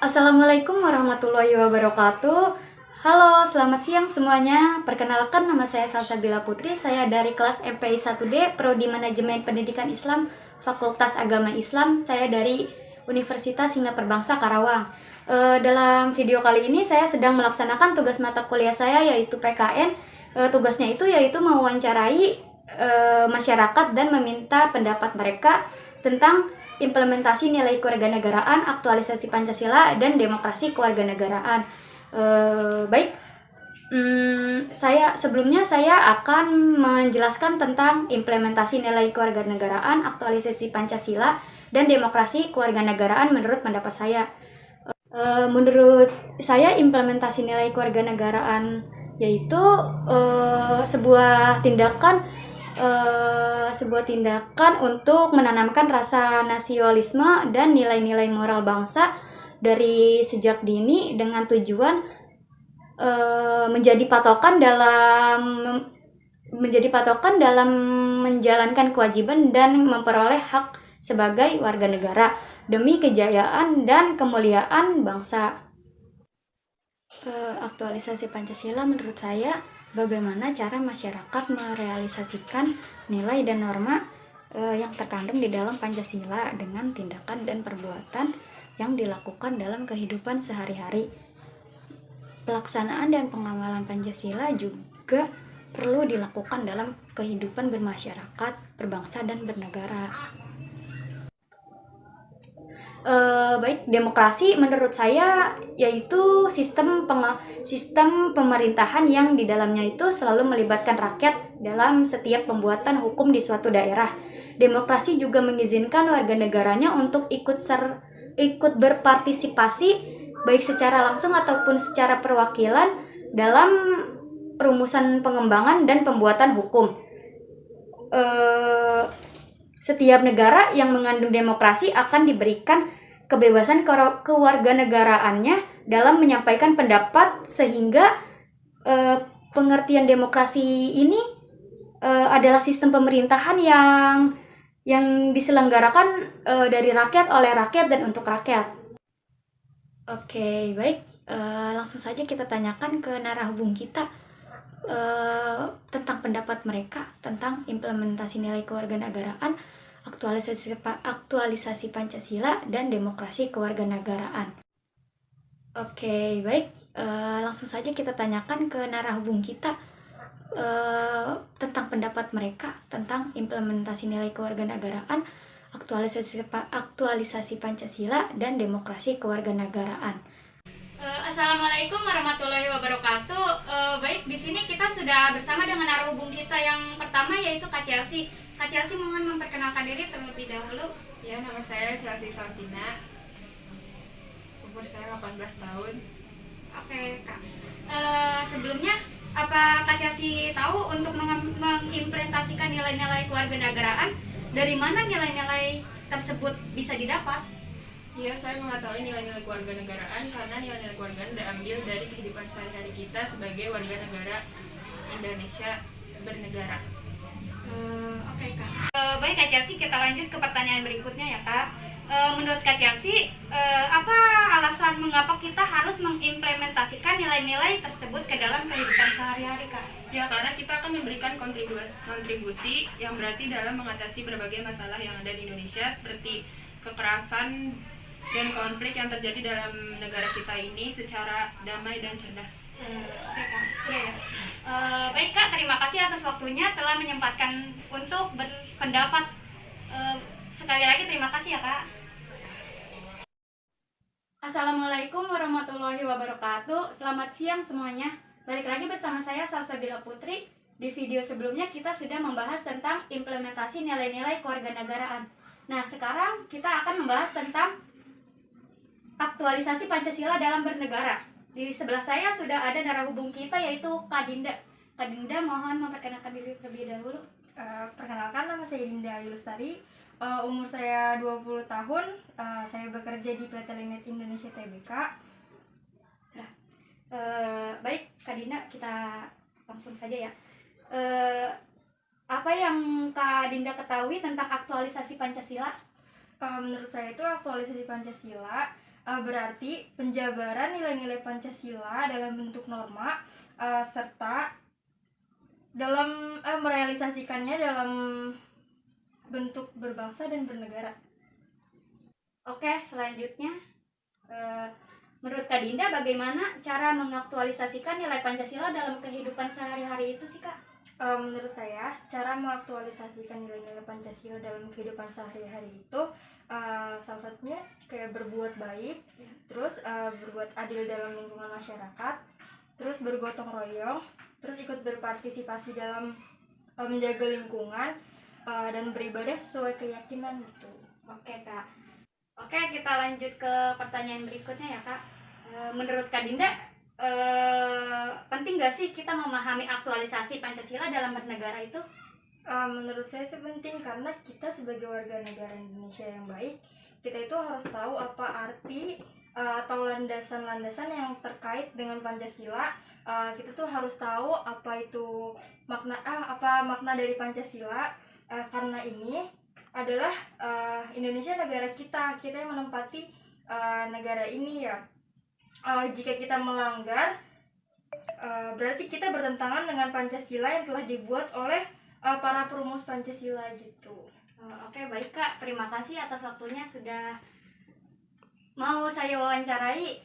Assalamualaikum warahmatullahi wabarakatuh. Halo, selamat siang semuanya. Perkenalkan, nama saya Salsabila Putri. Saya dari kelas MPI 1D, Prodi Manajemen Pendidikan Islam, Fakultas Agama Islam. Saya dari Universitas Singapura Bangsa Karawang. Dalam video kali ini saya sedang melaksanakan tugas mata kuliah saya, yaitu PKN. Tugasnya itu yaitu mewawancarai masyarakat dan meminta pendapat mereka tentang implementasi nilai kewarganegaraan, aktualisasi Pancasila, dan demokrasi kewarganegaraan. Baik, saya akan menjelaskan tentang implementasi nilai kewarganegaraan, aktualisasi Pancasila, dan demokrasi kewarganegaraan menurut pendapat saya. Menurut saya implementasi nilai kewarganegaraan yaitu sebuah tindakan untuk menanamkan rasa nasionalisme dan nilai-nilai moral bangsa dari sejak dini dengan tujuan menjadi patokan dalam menjalankan kewajiban dan memperoleh hak sebagai warga negara demi kejayaan dan kemuliaan bangsa. Aktualisasi Pancasila menurut saya bagaimana cara masyarakat merealisasikan nilai dan norma yang terkandung di dalam Pancasila dengan tindakan dan perbuatan yang dilakukan dalam kehidupan sehari-hari. Pelaksanaan dan pengamalan Pancasila juga perlu dilakukan dalam kehidupan bermasyarakat, berbangsa, dan bernegara. Baik, demokrasi menurut saya yaitu sistem pemerintahan yang di dalamnya itu selalu melibatkan rakyat dalam setiap pembuatan hukum di suatu daerah. Demokrasi juga mengizinkan warga negaranya untuk ikut berpartisipasi baik secara langsung ataupun secara perwakilan dalam rumusan pengembangan dan pembuatan hukum. Setiap negara yang mengandung demokrasi akan diberikan kebebasan kewarganegaraannya dalam menyampaikan pendapat, sehingga pengertian demokrasi ini adalah sistem pemerintahan yang diselenggarakan dari rakyat, oleh rakyat, dan untuk rakyat. Oke, baik. Langsung saja kita tanyakan ke narahubung kita tentang pendapat mereka tentang implementasi nilai kewarganegaraan, aktualisasi Pancasila, dan demokrasi kewarganegaraan. Oke, baik. Langsung saja kita tanyakan ke narahubung kita tentang pendapat mereka tentang implementasi nilai kewarganegaraan, aktualisasi Pancasila, dan demokrasi kewarganegaraan. Assalamualaikum warahmatullahi wabarakatuh. Baik, di sini kita sudah bersama dengan narahubung kita yang pertama, yaitu Kak Chelsea. Kak Chelsea, mohon memperkenalkan diri terlebih dahulu. Ya, nama saya Chelsea Salvina. Umur saya 18 tahun. Oke, Kak. Sebelumnya, apa Kak Chelsea tahu untuk mengimplementasikan nilai-nilai kewarganegaraan, dari mana nilai-nilai tersebut bisa didapat? Ya, saya mengetahui nilai-nilai kewarganegaraan karena nilai-nilai kewarganegaraan diambil dari kehidupan sehari-hari kita sebagai warga negara Indonesia bernegara. Oke, Kak. Baik Kak Chelsea, kita lanjut ke pertanyaan berikutnya ya, Kak. Menurut Kak Chelsea, apa alasan mengapa kita harus mengimplementasikan nilai-nilai tersebut ke dalam kehidupan sehari-hari, Kak? Ya, karena kita akan memberikan kontribusi yang berarti dalam mengatasi berbagai masalah yang ada di Indonesia, seperti kekerasan dan konflik yang terjadi dalam negara kita ini secara damai dan cerdas. Oke, Kak. Sudah ya. Baik Kak, terima kasih atas waktunya telah menyempatkan untuk berpendapat. Sekali lagi terima kasih ya, Kak. Assalamualaikum warahmatullahi wabarakatuh. Selamat siang semuanya. Balik lagi bersama saya Salsabila Putri. Di video sebelumnya kita sudah membahas tentang implementasi nilai-nilai kewarganegaraan. Nah, sekarang kita akan membahas tentang aktualisasi Pancasila dalam bernegara. Di sebelah saya sudah ada narahubung kita, yaitu Kak Dinda. Kak Dinda, mohon memperkenalkan diri terlebih dahulu. Perkenalkan, nama saya Dinda Ayu Lestari. Umur saya 20 tahun. Saya bekerja di PT Linet Indonesia Tbk. Nah, baik Kak Dinda, kita langsung saja ya. Apa yang Kak Dinda ketahui tentang aktualisasi Pancasila? Menurut saya itu aktualisasi Pancasila berarti penjabaran nilai-nilai Pancasila dalam bentuk norma serta dalam merealisasikannya dalam bentuk berbangsa dan bernegara. Oke, selanjutnya menurut Kak Dinda bagaimana cara mengaktualisasikan nilai Pancasila dalam kehidupan sehari-hari itu sih Kak? Menurut saya, cara mengaktualisasikan nilai-nilai Pancasila dalam kehidupan sehari-hari itu salah satunya kayak berbuat baik, terus berbuat adil dalam lingkungan masyarakat, terus bergotong royong, terus ikut berpartisipasi dalam menjaga lingkungan, dan beribadah sesuai keyakinan gitu. Oke Kak. Oke, kita lanjut ke pertanyaan berikutnya ya Kak. Menurut Kak Dinda, penting gak sih kita memahami aktualisasi Pancasila dalam bernegara itu? Menurut saya sih penting, karena kita sebagai warga negara Indonesia yang baik, kita itu harus tahu apa arti atau landasan-landasan yang terkait dengan Pancasila. Kita tuh harus tahu apa itu makna dari Pancasila, karena ini adalah Indonesia negara kita yang menempati negara ini ya. Jika kita melanggar, berarti kita bertentangan dengan Pancasila yang telah dibuat oleh para perumus Pancasila gitu. Oke, baik Kak. Terima kasih atas waktunya sudah mau saya wawancarai.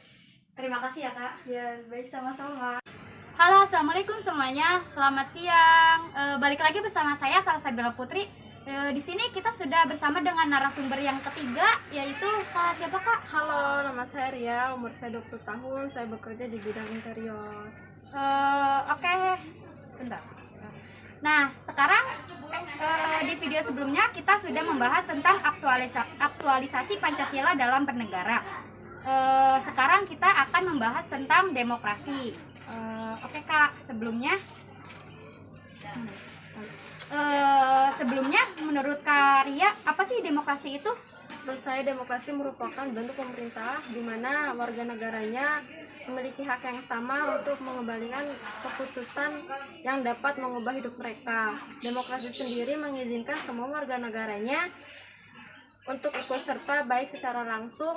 Terima kasih ya Kak. Ya, baik, sama-sama. Halo, assalamualaikum semuanya. Selamat siang. Balik lagi bersama saya Salsabila Putri. Di sini kita sudah bersama dengan narasumber yang ketiga, yaitu Kak siapa Kak? Halo, nama saya Ria, umur saya 20 tahun, saya bekerja di bidang interior. Oke. Bentar. Nah, sekarang di video sebelumnya kita sudah membahas tentang aktualisasi Pancasila dalam bernegara. Sekarang kita akan membahas tentang demokrasi. Oke Kak, sebelumnya menurut Kak Ria, apa sih demokrasi itu? Menurut saya demokrasi merupakan bentuk pemerintah di mana warga negaranya memiliki hak yang sama untuk mengembalikan keputusan yang dapat mengubah hidup mereka. Demokrasi sendiri mengizinkan semua warga negaranya untuk ikut serta baik secara langsung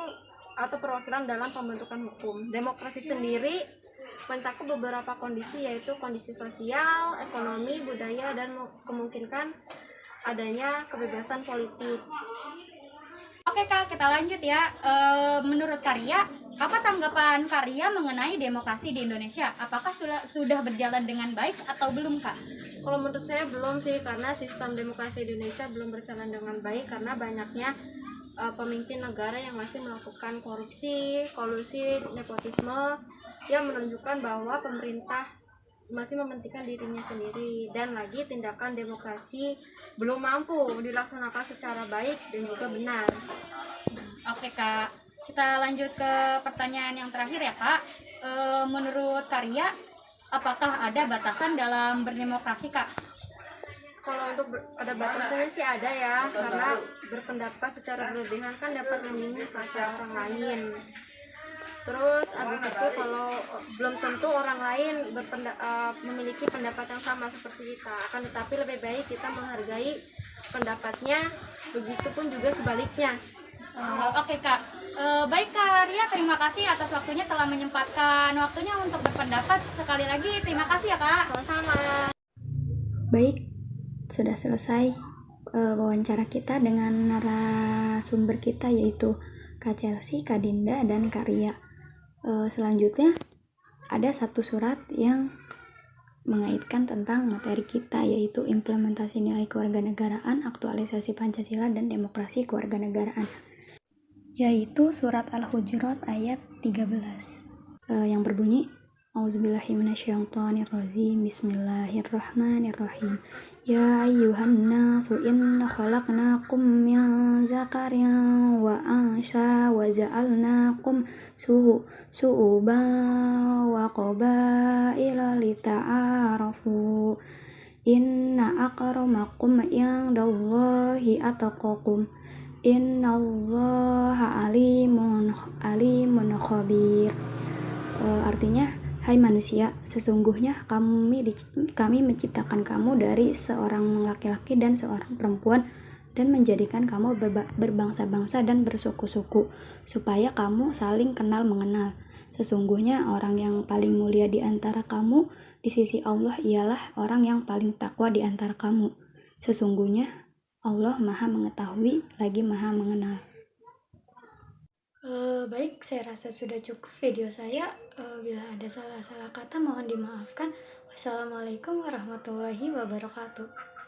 atau perwakilan dalam pembentukan hukum. Demokrasi sendiri mencakup beberapa kondisi, yaitu kondisi sosial, ekonomi, budaya, dan memungkinkan adanya kebebasan politik. Oke Kak, kita lanjut ya. Menurut Karya, apa tanggapan Karya mengenai demokrasi di Indonesia? Apakah sudah berjalan dengan baik atau belum Kak? Kalau menurut saya belum sih, karena sistem demokrasi Indonesia belum berjalan dengan baik karena banyaknya pemimpin negara yang masih melakukan korupsi, kolusi, nepotisme yang menunjukkan bahwa pemerintah masih mementingkan dirinya sendiri, dan lagi tindakan demokrasi belum mampu dilaksanakan secara baik dan juga benar. Oke Kak, kita lanjut ke pertanyaan yang terakhir ya Kak. Menurut Karya, apakah ada batasan dalam berdemokrasi Kak? Kalau untuk ada batasannya sih ada ya, karena berpendapat secara berlebihan kan dapat menyinggung perasaan orang lain. Terus abis itu kalau belum tentu orang lain memiliki pendapat yang sama seperti kita, akan tetapi lebih baik kita menghargai pendapatnya, begitupun juga sebaliknya. Oke Kak, baik Kak Ria, terima kasih atas waktunya telah menyempatkan waktunya untuk berpendapat. Sekali lagi terima kasih ya Kak. Sama-sama. Baik, sudah selesai wawancara kita dengan narasumber kita, yaitu Kak Chelsea, Kak Dinda, dan Kak Ria. Selanjutnya ada satu surat yang mengaitkan tentang materi kita, yaitu implementasi nilai kewarganegaraan, aktualisasi Pancasila, dan demokrasi kewarganegaraan, yaitu surat Al-Hujurat ayat 13 yang berbunyi, Auzubillahiminasyaitonirrajim, Bismillahirrahmanirrahim. Ya ayyuhan nasu inna khalaqnakum min zakarin wa unsa wa ja'alnakum su'uban wa qabaila lita'arafu. Inna akramakum indallahi ataqakum. Innallaha alimun khabir. Artinya, hai manusia, sesungguhnya kami menciptakan kamu dari seorang laki-laki dan seorang perempuan, dan menjadikan kamu berbangsa-bangsa dan bersuku-suku, supaya kamu saling kenal mengenal. Sesungguhnya orang yang paling mulia di antara kamu di sisi Allah ialah orang yang paling takwa di antara kamu. Sesungguhnya Allah Maha Mengetahui lagi Maha Mengenal. Baik, saya rasa sudah cukup video saya. Bila ada salah-salah kata mohon dimaafkan. Wassalamualaikum warahmatullahi wabarakatuh.